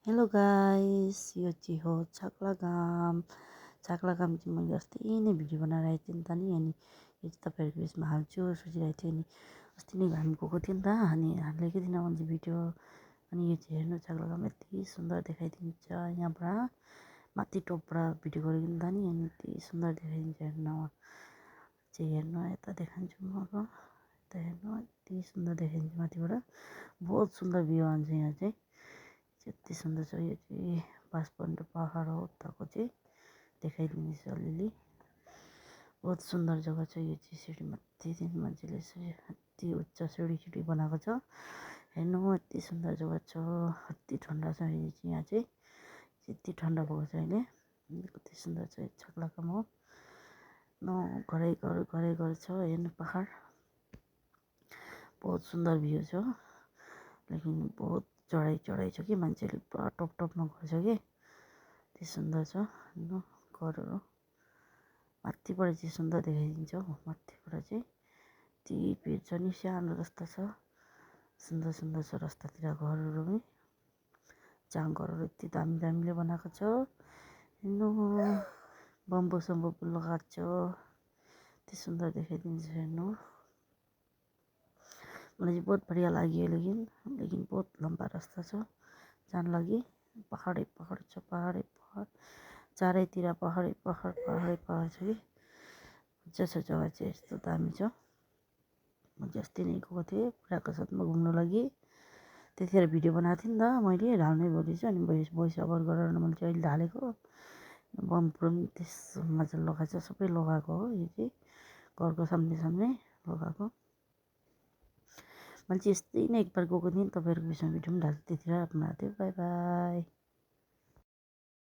Hello guys, यो चाहिँ हो छाक्लागाम। छाक्लागाम चाहिँ मैले अस्ति नै भिडियो बनाएर आएको थिएँ नि त अनि यो चाहिँ तपाईँहरूको बिचमा हाल्छु सोचिरहेको थिएँ। अनि अस्ति नै हामी गएको थियो नि त अनि हालेकै दिन चाहिँ भिडियो। अनि यो चाहिँ हेर्नु छाक्लागाम यति सुन्दर देखाइदिन्छ। यहाँबाट माथि टपबाट भिडियो गरेको नि त अनि यति सुन्दर देखाइदिन्छ। हेर्नु चाहिँ हेर्नु यता देखाउँछु म अब यता हेर्नु यति सुन्दर देखाइदिन्छ माथिबाट। बहुत सुन्दर भ्यू आउँछ यहाँ चाहिँ यति सुन्दर छ। यो चाहिँ पाँचपन्ट पहाड हो उताको चाहिँ देखाइदिँदैछ अलिअलि। बहुत सुन्दर जग्गा छ यो चाहिँ। सिँढी माथिदेखि मान्छेले यति उच्च सिँढी बनाएको छ। हेर्नु यति सुन्दर जग्गा छ, कति ठन्डा छ यहाँ चाहिँ। यति ठन्डा भएको छ अहिले, कति सुन्दर छ। छाक्लागाम हो घरै घर छ। हेर्नु पहाड बहुत सुन्दर भ्यू छ, लेकिन बहुत चढाइ छ कि मान्छेले पुरा टपमा गर्छ कि यति सुन्दर छ। हेर्नु घरहरू माथिबाट चाहिँ सुन्दर देखाइदिन्छ हौ। माथिबाट चाहिँ यति भिड छ नि, सानो रस्ता छ, सुन्दर छ रस्तातिर घरहरू पनि। जहाँ घरहरू यति दामीले बनाएको छ। हेर्नु बम्बो सम्बो लगाएको छ, यति सुन्दर देखाइदिन्छ। हेर्नु मलाई चाहिँ बहुत बढिया लाग्यो, लेकिन बहुत लम्बा रास्ता छ जान लागि। पहाडै पहाड छ, पहाड चारैतिर पहाडै पहाड छ कि मजा छ जग्गा चाहिँ। यस्तो दामी छ। म चाहिँ अस्ति नै गएको थिएँ बुढाको साथमा घुम्नु लागि। त्यतिखेर भिडियो बनाएको थिएँ नि त मैले, ढाल्नै भोलि चाहिँ। अनि भोइस ओभर गरेर मैले चाहिँ अहिले ढालेको। बम्पर पनि त्यस मजा लगाएको छ, सबै लगाएको हो यो चाहिँ घरको सामने लगाएको। मैले चाहिँ यस्तै नै एकबार गएको थिएँ, तपाईँहरूको बिचमा भिडियो पनि ढाल्छु, त्यतिखेर बनाएको थिएँ। By by.